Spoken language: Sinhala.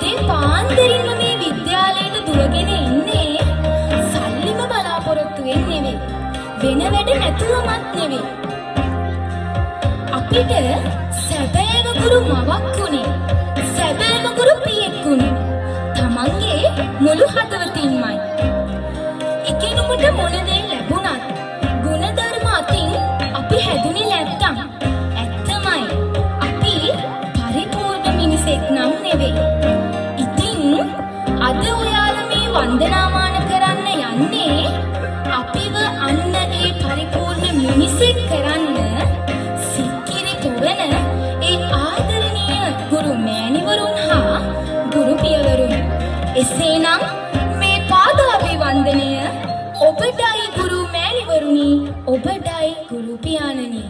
උදේ පාන්දරින්ම මේ විද්‍යාලයට දුවගෙන එන්නේ සල්ලිම බලාපොරොත්තුවෙන් නෙවෙයි. වෙන වැඩ නැතුවමත් නෙවෙයි. අපිට සැබෑම ගුරු මවක් උනේ, සැබෑම ගුරු පියෙක් උනේ තමන්ගේ මුළු හදවතින්මයි. එකිනෙකට මොන දේ ලැබුණත් ගුණධර්ම අතින් අපි හැදුනේ නැත්තම් ඇත්තමයි අපි පරිපූර්ණ මිනිසෙක් නම් නෙවෙයි. ඉතින් අද ඔයාලා මේ වන්දනාමාන කරන්න යන්නේ අපිව අන්න ඒ පරිපූර්ණ මිනිසෙක් කරන්න සික්කිරි පොවන ඒ ආදරණීය ගුරු මෑණිවරුන් හා ගුරු පියවරුන්. එසේනම් මේ පාදාභිවන්දනය ඔබටයි ගුරු මෑණිවරුනි, ඔබටයි ගුරු පියාණනි.